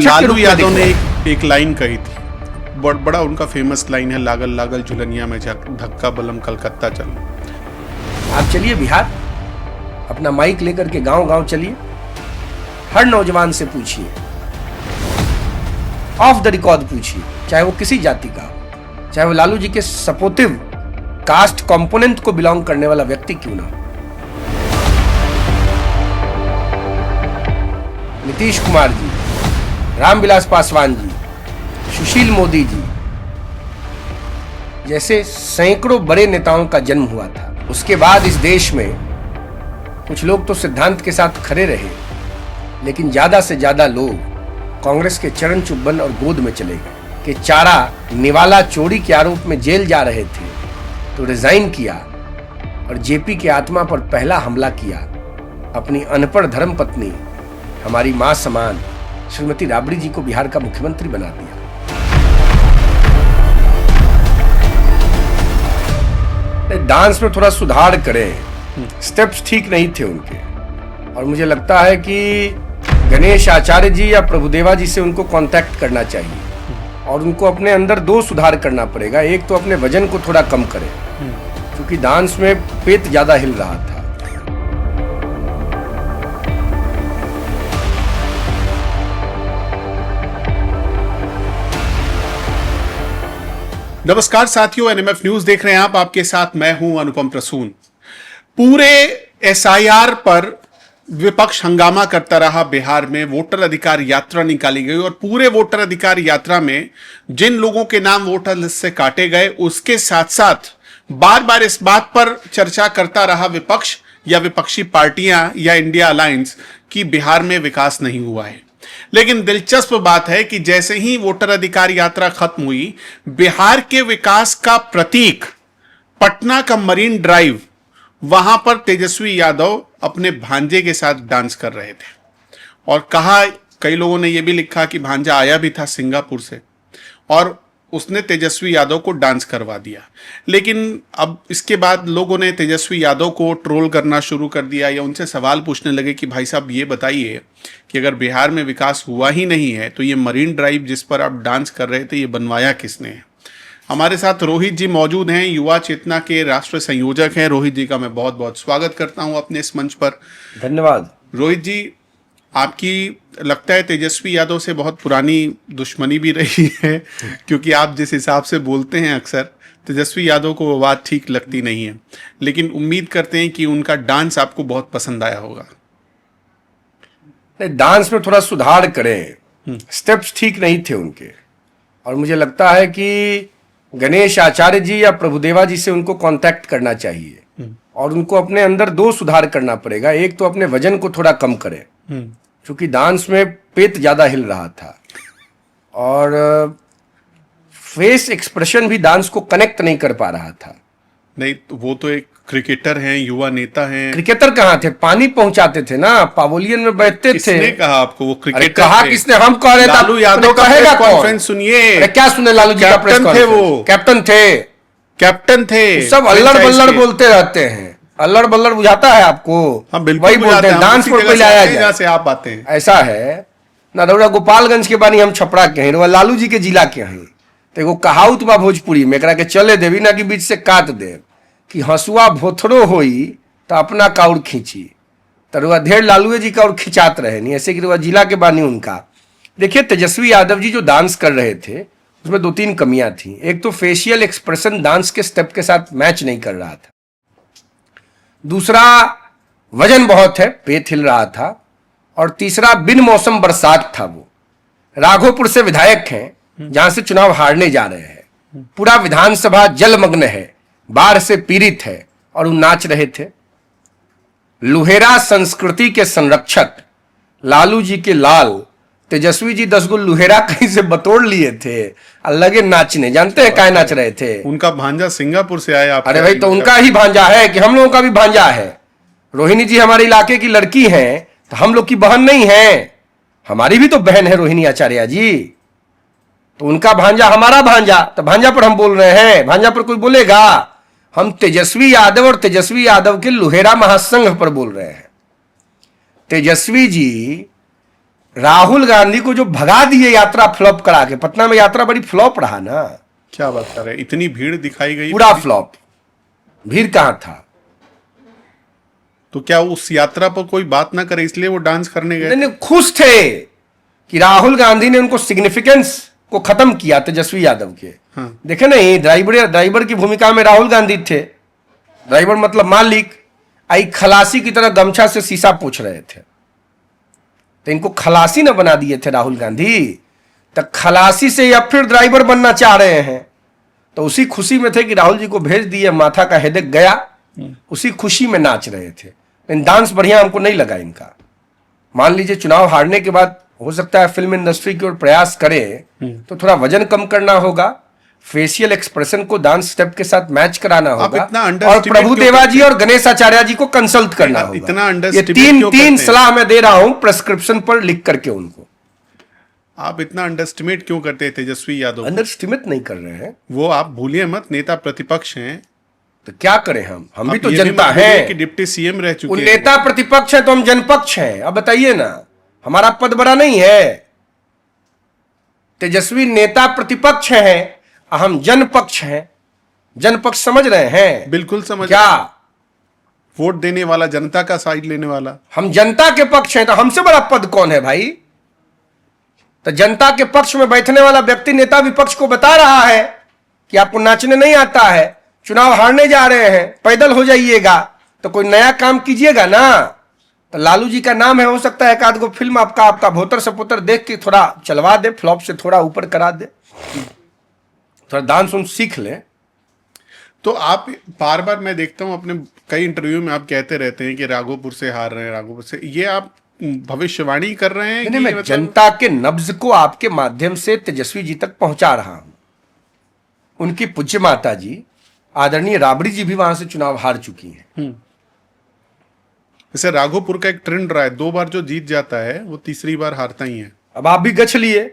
लालू यादव ने एक लाइन कही थी, बड़ा उनका फेमस लाइन है, लागल लागल झुलनिया में धक्का बलम कलकत्ता चलो। आप चलिए बिहार, अपना माइक लेकर के गांव गांव चलिए, हर नौजवान से पूछिए, ऑफ द रिकॉर्ड पूछिए, चाहे वो किसी जाति का हो, चाहे वो लालू जी के सपोर्टिव कास्ट कंपोनेंट को बिलोंग करने वाला व्यक्ति क्यों ना हो। नीतीश कुमार जी, रामविलास पासवान जी, सुशील मोदी जी जैसे सैकड़ों बड़े नेताओं का जन्म हुआ था। उसके बाद इस देश में कुछ लोग तो सिद्धांत के साथ खड़े रहे, लेकिन ज्यादा से ज्यादा लोग कांग्रेस के चरण चुब्बन और गोद में चले गए कि चारा निवाला चोरी के आरोप में जेल जा रहे थे तो रिजाइन किया और जेपी के आत्मा पर पहला हमला किया। अपनी अनपढ़ धर्मपत्नी, हमारी मां समान श्रीमती राबड़ी जी को बिहार का मुख्यमंत्री बना दिया। डांस में थोड़ा सुधार करें, स्टेप्स ठीक नहीं थे उनके, और मुझे लगता है कि गणेश आचार्य जी या प्रभुदेवा जी से उनको कांटेक्ट करना चाहिए और उनको अपने अंदर दो सुधार करना पड़ेगा। एक तो अपने वजन को थोड़ा कम करें, क्योंकि डांस में पेट ज्यादा हिल रहा था। नमस्कार साथियों, एनएमएफ न्यूज देख रहे हैं आप, आपके साथ मैं हूं अनुपम प्रसून। पूरे एसआईआर पर विपक्ष हंगामा करता रहा। बिहार में वोटर अधिकार यात्रा निकाली गई और पूरे वोटर अधिकार यात्रा में जिन लोगों के नाम वोटर लिस्ट से काटे गए, उसके साथ साथ बार बार इस बात पर चर्चा करता रहा विपक्ष या विपक्षी पार्टियां या इंडिया अलायंस कि बिहार में विकास नहीं हुआ है। लेकिन दिलचस्प बात है कि जैसे ही वोटर अधिकार यात्रा खत्म हुई, बिहार के विकास का प्रतीक पटना का मरीन ड्राइव, वहां पर तेजस्वी यादव अपने भांजे के साथ डांस कर रहे थे और कहा, कई लोगों ने यह भी लिखा कि भांजा आया भी था सिंगापुर से और उसने तेजस्वी यादव को डांस करवा दिया। लेकिन अब इसके बाद लोगों ने तेजस्वी यादव को ट्रोल करना शुरू कर दिया या उनसे सवाल पूछने लगे कि भाई साहब ये बताइए कि अगर बिहार में विकास हुआ ही नहीं है तो ये मरीन ड्राइव जिस पर आप डांस कर रहे थे, ये बनवाया किसने है। हमारे साथ रोहित जी मौजूद हैं, युवा चेतना के राष्ट्रीय संयोजक हैं। रोहित जी का मैं बहुत बहुत स्वागत करता हूं अपने इस मंच पर। धन्यवाद। रोहित जी, आपकी लगता है तेजस्वी यादव से बहुत पुरानी दुश्मनी भी रही है, क्योंकि आप जिस हिसाब से बोलते हैं अक्सर तेजस्वी यादव को वो बात ठीक लगती नहीं है, लेकिन उम्मीद करते हैं कि उनका डांस आपको बहुत पसंद आया होगा। डांस में थोड़ा सुधार करें, स्टेप्स ठीक नहीं थे उनके, और मुझे लगता है कि गणेश आचार्य जी या प्रभुदेवा जी से उनको कांटेक्ट करना चाहिए और उनको अपने अंदर दो सुधार करना पड़ेगा। एक तो अपने वजन को थोड़ा कम करें, क्योंकि डांस में पेट ज्यादा हिल रहा था और फेस एक्सप्रेशन भी डांस को कनेक्ट नहीं कर पा रहा था। नहीं, वो तो एक क्रिकेटर हैं, युवा नेता हैं। क्रिकेटर कहाँ थे? पानी पहुंचाते थे ना, पावोलियन में बैठते थे। किसने कहा आपको वो क्रिकेटर? कहा किसने? हम कह रहे थे। लालू यादव का कहेगा कॉन्फ्रेंस सुनिए। क्या सुने? लालू जी का प्रेस कॉन्फ्रेंस थे, वो कैप्टन थे। सब अल्लड़ बल्लड़ बोलते रहते हैं। अल्लड़ बल्लड़ बुझाता है आपको? हम बिल्कुल वही बोलते हैं, डांस पर पहले आया जाए। जहाँ से आप आते हैं ऐसा है ना, रउरा गोपालगंज के बानी, हम छपरा के हैं, लालू जी के जिला के हैं। तो एगो कहावत बा भोजपुरी में, एकरा के चले देवी ना कि बीच से काट दे, कि हंसुआ भोथरो होई तो अपना काउर खींची। तो ढेर लालू जी का और खिंचात रहे नहीं, ऐसे कि जिला के बानी उनका। देखिए, तेजस्वी यादव जी जो डांस कर रहे थे उसमें दो तीन कमियां थी। एक तो फेशियल एक्सप्रेशन डांस के स्टेप के साथ मैच नहीं कर रहा था। दूसरा, वजन बहुत है, पेट हिल रहा था। और तीसरा, बिन मौसम बरसात था। वो राघोपुर से विधायक हैं, जहां से चुनाव हारने जा रहे हैं। पूरा विधानसभा जलमग्न है, बाढ़ से पीड़ित है, और वो नाच रहे थे। लुहेरा संस्कृति के संरक्षक लालू जी के लाल तेजस्वी जी 10 गो लुहेरा कहीं से बतोड़ लिए थे और लगे नाचने। जानते हैं क्या नाच रहे थे? उनका भांजा सिंगापुर से आया। अरे भाई, तो उनका ही भांजा है कि हम लोगों का भी भांजा है? रोहिणी जी हमारे इलाके की लड़की हैं, तो हम लोग की बहन नहीं है? हमारी भी तो बहन है रोहिणी आचार्य जी। तो उनका भांजा हमारा भांजा, तो भांजा पर हम बोल रहे हैं? भांजा पर कोई बोलेगा? हम तेजस्वी यादव और तेजस्वी यादव के लुहेरा महासंघ पर बोल रहे हैं। तेजस्वी जी राहुल गांधी को जो भगा दिए यात्रा फ्लॉप करा के, पटना में यात्रा बड़ी फ्लॉप रहा ना, क्या बात कर रहे हैं, इतनी भीड़ दिखाई गई, पूरा फ्लॉप। भीड़ कहां था? तो क्या उस यात्रा पर कोई बात ना करे इसलिए वो डांस करने गए? नहीं, खुश थे कि राहुल गांधी ने उनको सिग्निफिकेंस को खत्म किया तेजस्वी यादव के। हाँ। देखे नहीं, ड्राइवर की भूमिका में राहुल गांधी थे। ड्राइवर मतलब मालिक, आई खलासी की तरह गमछा से शीशा पोंछ रहे थे, तो इनको खलासी न बना दिए थे राहुल गांधी। तो खलासी से या फिर ड्राइवर बनना चाह रहे हैं, तो उसी खुशी में थे कि राहुल जी को भेज दिए, माथा का हेडेक गया, उसी खुशी में नाच रहे थे। लेकिन डांस बढ़िया हमको नहीं लगा इनका। मान लीजिए चुनाव हारने के बाद हो सकता है फिल्म इंडस्ट्री की ओर प्रयास करें तो थोड़ा वजन कम करना होगा, फेशियल एक्सप्रेशन को डांस स्टेप के साथ मैच कराना होगा, और प्रभु देवा जी और गणेश आचार्य जी को कंसल्ट करना होगा। इतना ये तीन सलाह मैं दे रहा हूं प्रेस्क्रिप्शन पर लिख करके उनको। आप इतना अंडरस्टिमेट क्यों करते हैं तेजस्वी यादव? अंडरस्टिमेट नहीं कर रहे हैं, वो आप भूलिए मत, नेता प्रतिपक्ष हैं। तो क्या करें हम भी तो ये जनता मत भूलिए है कि डिप्टी सीएम रह वो चुके हैं। नेता प्रतिपक्ष है तो हम जनपक्ष हैं। अब बताइए ना, हमारा पद बड़ा नहीं है। तेजस्वी नेता प्रतिपक्ष है, हम जनपक्ष हैं। जनपक्ष समझ रहे हैं? बिल्कुल समझ। क्या वोट देने वाला, जनता का साइड लेने वाला। हम जनता के पक्ष हैं, तो हमसे बड़ा पद कौन है भाई? तो जनता के पक्ष में बैठने वाला व्यक्ति नेता विपक्ष को बता रहा है कि आपको नाचने नहीं आता है, चुनाव हारने जा रहे हैं, पैदल हो जाइएगा, तो कोई नया काम कीजिएगा ना। तो लालू जी का नाम है, हो सकता है एक आध गो फिल्म आपका भोतर सपुतर देख के थोड़ा चलवा दे, फ्लॉप से थोड़ा ऊपर करा दे, थोड़ा डांस उन सीख ले। तो आप बार बार मैं देखता हूं अपने कई इंटरव्यू में आप कहते रहते हैं कि राघोपुर से हार रहे हैं, राघोपुर से। ये आप भविष्यवाणी कर रहे हैं? नहीं, मैं जनता के नब्ज को आपके माध्यम से तेजस्वी जी तक पहुंचा रहा हूं। उनकी पूज्य माता जी आदरणीय राबड़ी जी भी वहां से चुनाव हार चुकी हैं। जैसे राघोपुर का एक ट्रेंड रहा है, 2 बार जो जीत जाता है वो तीसरी बार हारता ही है। अब आप भी गछ लिए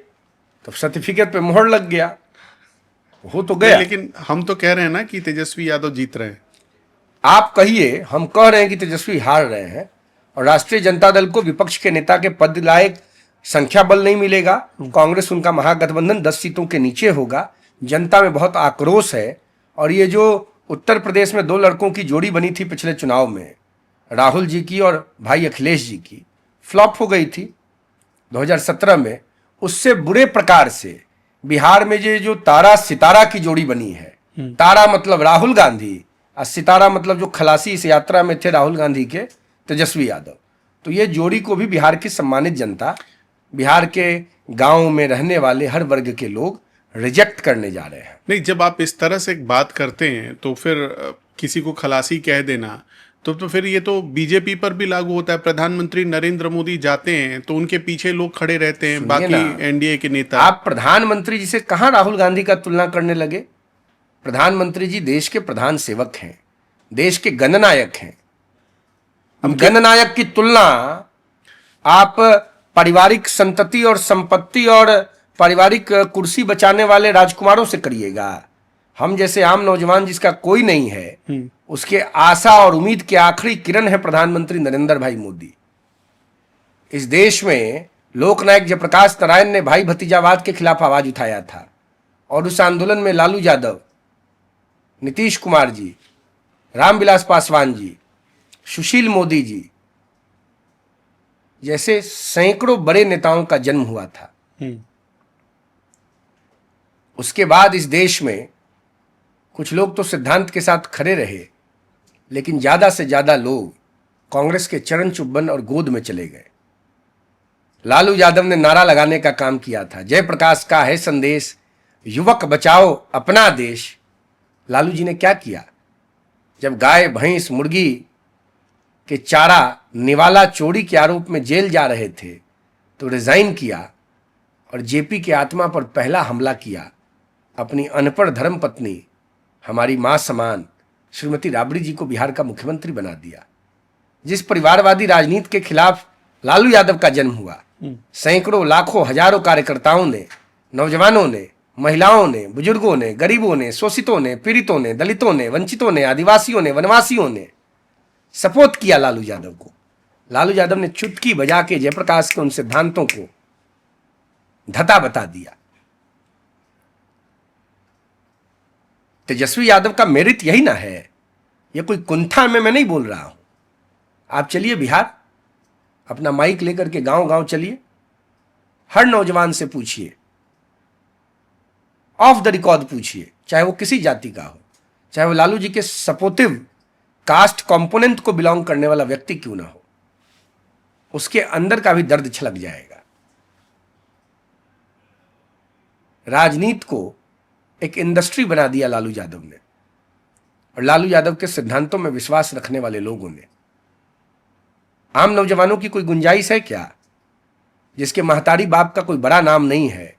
तो सर्टिफिकेट पे मोहर लग गया, हो तो गया। लेकिन हम तो कह रहे हैं ना कि तेजस्वी यादव जीत रहे हैं। आप कहिए, हम कह रहे हैं कि तेजस्वी हार रहे हैं, और राष्ट्रीय जनता दल को विपक्ष के नेता के पद लायक संख्या बल नहीं मिलेगा। कांग्रेस उनका महागठबंधन 10 सीटों के नीचे होगा। जनता में बहुत आक्रोश है, और ये जो उत्तर प्रदेश में 2 लड़कों की जोड़ी बनी थी पिछले चुनाव में, राहुल जी की और भाई अखिलेश जी की, फ्लॉप हो गई थी 2017 में। उससे बुरे प्रकार से बिहार में जो तारा सितारा की जोड़ी बनी है, तारा मतलब राहुल गांधी और सितारा मतलब जो खलासी इस यात्रा में थे राहुल गांधी के, तेजस्वी यादव, तो ये जोड़ी को भी बिहार की सम्मानित जनता, बिहार के गांव में रहने वाले हर वर्ग के लोग रिजेक्ट करने जा रहे हैं। नहीं, जब आप इस तरह से एक बात करते हैं तो फिर किसी को खलासी कह देना तो फिर ये तो बीजेपी पर भी लागू होता है। प्रधानमंत्री नरेंद्र मोदी जाते हैं तो उनके पीछे लोग खड़े रहते हैं, बाकी एनडीए के नेता। आप प्रधानमंत्री जी से कहां राहुल गांधी का तुलना करने लगे? प्रधानमंत्री जी देश के प्रधान सेवक हैं, देश के गणनायक हैं। अब गणनायक की तुलना आप पारिवारिक संतति और संपत्ति और पारिवारिक कुर्सी बचाने वाले राजकुमारों से करिएगा। हम जैसे आम नौजवान जिसका कोई नहीं है, उसके आशा और उम्मीद की आखिरी किरण है प्रधानमंत्री नरेंद्र भाई मोदी। इस देश में लोकनायक जयप्रकाश नारायण ने भाई भतीजावाद के खिलाफ आवाज उठाया था, और उस आंदोलन में लालू यादव, नीतीश कुमार जी, रामविलास पासवान जी, सुशील मोदी जी जैसे सैकड़ों बड़े नेताओं का जन्म हुआ था। उसके बाद इस देश में कुछ लोग तो सिद्धांत के साथ खड़े रहे, लेकिन ज्यादा से ज्यादा लोग कांग्रेस के चरण चुंबन और गोद में चले गए। लालू यादव ने नारा लगाने का काम किया था, जयप्रकाश का है संदेश, युवक बचाओ अपना देश। लालू जी ने क्या किया? जब गाय भैंस मुर्गी के चारा निवाला चोरी के आरोप में जेल जा रहे थे तो रिजाइन किया, और जेपी के आत्मा पर पहला हमला किया। अपनी अनपढ़ धर्मपत्नी, हमारी मां समान श्रीमती राबड़ी जी को बिहार का मुख्यमंत्री बना दिया। जिस परिवारवादी राजनीति के खिलाफ लालू यादव का जन्म हुआ, सैकड़ों लाखों हजारों कार्यकर्ताओं ने, नौजवानों ने, महिलाओं ने, बुजुर्गों ने, गरीबों ने, शोषितों ने, पीड़ितों ने, दलितों ने, वंचितों ने, आदिवासियों ने, वनवासियों ने सपोर्ट किया लालू यादव को। लालू यादव ने चुटकी बजा के जयप्रकाश के उन सिद्धांतों को धता बता दिया। तेजस्वी यादव का मेरिट यही ना है, ये कोई कुंठा में मैं नहीं बोल रहा हूं। आप चलिए बिहार, अपना माइक लेकर के गांव गांव चलिए, हर नौजवान से पूछिए, ऑफ द रिकॉर्ड पूछिए, चाहे वो किसी जाति का हो, चाहे वो लालू जी के सपोर्टिव कास्ट कंपोनेंट को बिलोंग करने वाला व्यक्ति क्यों ना हो, उसके अंदर का भी दर्द छलक जाएगा। राजनीति को एक इंडस्ट्री बना दिया लालू यादव ने, और लालू यादव के सिद्धांतों में विश्वास रखने वाले लोगों ने। आम नौजवानों की कोई गुंजाइश है क्या? जिसके महतारी बाप का कोई बड़ा नाम नहीं है,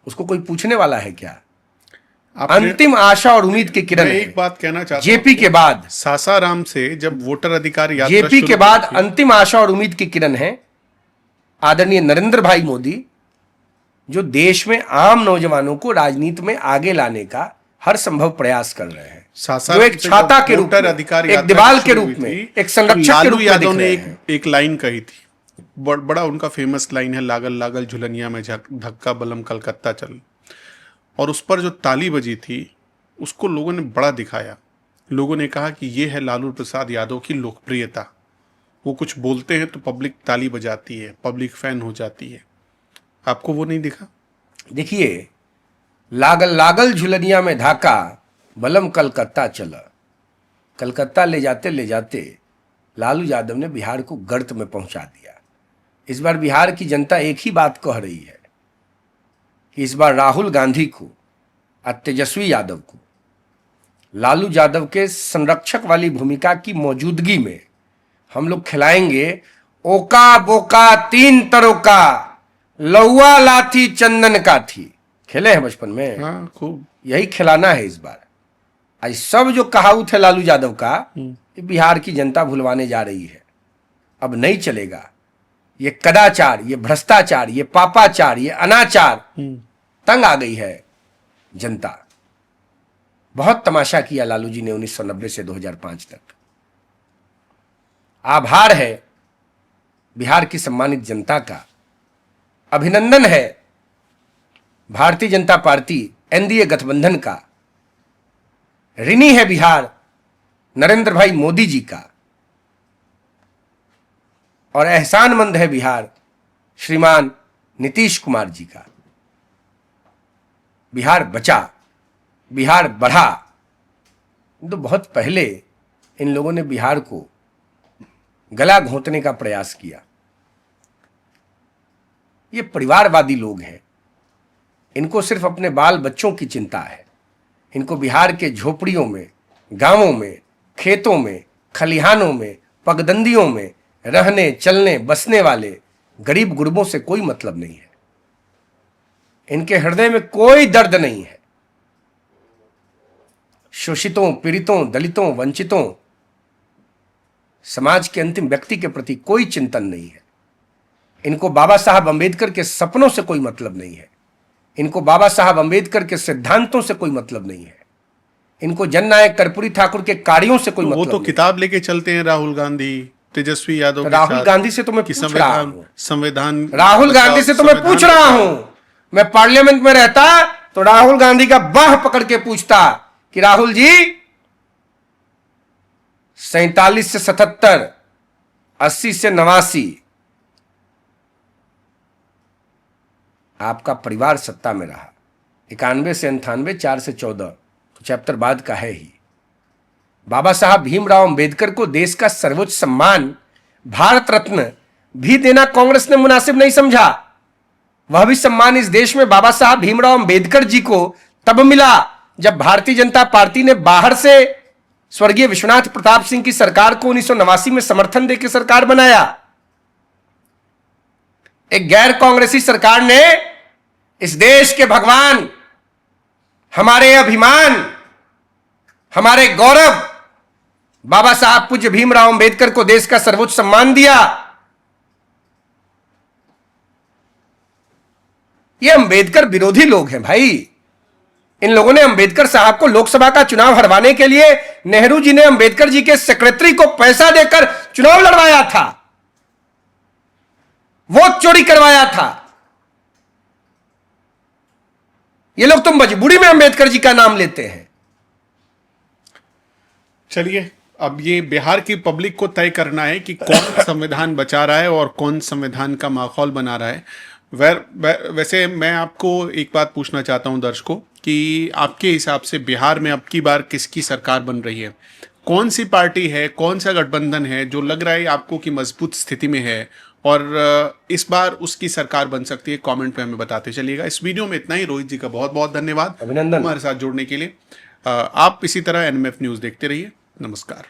उसको कोई पूछने वाला है क्या? अंतिम आशा और उम्मीद की किरण है। एक बात कहना चाहता हूं, जेपी के बाद, सासाराम से जब वोटर अधिकार यात्रा जेपी के शुरू बाद हुई थी, अंतिम आशा और उम्मीद की किरण है आदरणीय नरेंद्र भाई मोदी, जो देश में आम नौजवानों को राजनीति में आगे लाने का हर संभव प्रयास कर रहे हैं। जो सासाराम एक से छाता जब के रूप वोटर में, अधिकार एक यात्रा दीवाल के शुरू रूप हुई में, थी, एक संरक्षक के लालू रूप में यादव दिख ने रहे एक हैं। एक लाइन कही थी, बड़ा उनका फेमस लाइन है, लागल लागल झुलनिया में धक्का बलम कलकत्ता चल। और उस पर जो ताली बजी थी उसको लोगों ने बड़ा दिखाया। लोगों ने कहा कि ये है लालू प्रसाद यादव की लोकप्रियता। वो कुछ बोलते हैं तो पब्लिक ताली बजाती है, पब्लिक फैन हो जाती है। आपको वो नहीं दिखा? देखिए, लागल लागल झुलनिया में धाका बलम कलकत्ता चला। कलकत्ता ले जाते लालू यादव ने बिहार को गर्त में पहुंचा दिया। इस बार बिहार की जनता एक ही बात कह रही है कि इस बार राहुल गांधी को और तेजस्वी यादव को लालू यादव के संरक्षक वाली भूमिका की मौजूदगी में हम लोग खिलाएंगे ओका बोका तीन तरोका, लौआ लाथी चंदन का थी। खेले हैं बचपन में, हाँ खूब। यही खिलाना है इस बार। आज सब जो कहावत है लालू यादव का, ये बिहार की जनता भुलवाने जा रही है। अब नहीं चलेगा ये कदाचार, ये भ्रष्टाचार, ये पापाचार, ये अनाचार। तंग आ गई है जनता। बहुत तमाशा किया लालू जी ने 1990 से 2005 तक। आभार है बिहार की सम्मानित जनता का, अभिनंदन है भारतीय जनता पार्टी एनडीए गठबंधन का, ऋणी है बिहार नरेंद्र भाई मोदी जी का, और एहसानमंद है बिहार श्रीमान नीतीश कुमार जी का। बिहार बचा, बिहार बढ़ा। तो बहुत पहले इन लोगों ने बिहार को गला घोंटने का प्रयास किया। ये परिवारवादी लोग हैं, इनको सिर्फ अपने बाल बच्चों की चिंता है। इनको बिहार के झोपड़ियों में, गांवों में, खेतों में, खलिहानों में, पगडंडियों में रहने चलने बसने वाले गरीब गुरबों से कोई मतलब नहीं है। इनके हृदय में कोई दर्द नहीं है। शोषितों, पीड़ितों, दलितों, वंचितों, समाज के अंतिम व्यक्ति के प्रति कोई चिंतन नहीं है। इनको बाबा साहब अंबेडकर के सपनों से कोई मतलब नहीं है। इनको बाबा साहब अंबेडकर के सिद्धांतों से कोई मतलब नहीं है। इनको जननायक कर्पूरी ठाकुर के कार्यों से कोई मतलब वो नहीं। तो किताब लेके चलते हैं राहुल गांधी, तेजस्वी यादव के राहुल साथ गांधी से तो मैं कि पूछ रहा हूं, संविधान राहुल गांधी से तो मैं पूछ रहा हूं। मैं पार्लियामेंट में रहता तो राहुल गांधी का बाह पकड़ के पूछता कि राहुल जी 47 से 77, 80 से 89 आपका परिवार सत्ता में रहा, 91 से 98, 4 से 14 तो चैप्टर बाद का है ही। बाबा साहब भीमराव अंबेडकर को देश का सर्वोच्च सम्मान भारत रत्न भी देना कांग्रेस ने मुनासिब नहीं समझा। वह भी सम्मान इस देश में बाबा साहब भीमराव अंबेडकर जी को तब मिला जब भारतीय जनता पार्टी ने बाहर से स्वर्गीय विश्वनाथ प्रताप सिंह की सरकार को 1989 में समर्थन देकर सरकार बनाया। एक गैर कांग्रेसी सरकार ने इस देश के भगवान, हमारे अभिमान, हमारे गौरव बाबा साहब पूज्य भीमराव अंबेडकर को देश का सर्वोच्च सम्मान दिया। ये अंबेडकर विरोधी लोग हैं भाई। इन लोगों ने अंबेडकर साहब को लोकसभा का चुनाव हरवाने के लिए नेहरू जी ने अंबेडकर जी के सेक्रेटरी को पैसा देकर चुनाव लड़वाया था। वोट चोरी करवाया था। ये लोग तो मजबूरी में अंबेडकर जी का नाम लेते हैं। चलिए, अब ये बिहार की पब्लिक को तय करना है कि कौन संविधान बचा रहा है और कौन संविधान का माहौल बना रहा है। वैसे मैं आपको एक बात पूछना चाहता हूं दर्शकों कि आपके हिसाब से बिहार में अब की बार किसकी सरकार बन रही है? कौन सी पार्टी है, कौन सा गठबंधन है जो लग रहा है आपको कि मजबूत स्थिति में है और इस बार उसकी सरकार बन सकती है? कमेंट में हमें बताते चलिएगा। इस वीडियो में इतना ही। रोहित जी का बहुत बहुत धन्यवाद अभिनंदन हमारे साथ जुड़ने के लिए। आप इसी तरह एनएमएफ न्यूज़ देखते रहिए। नमस्कार।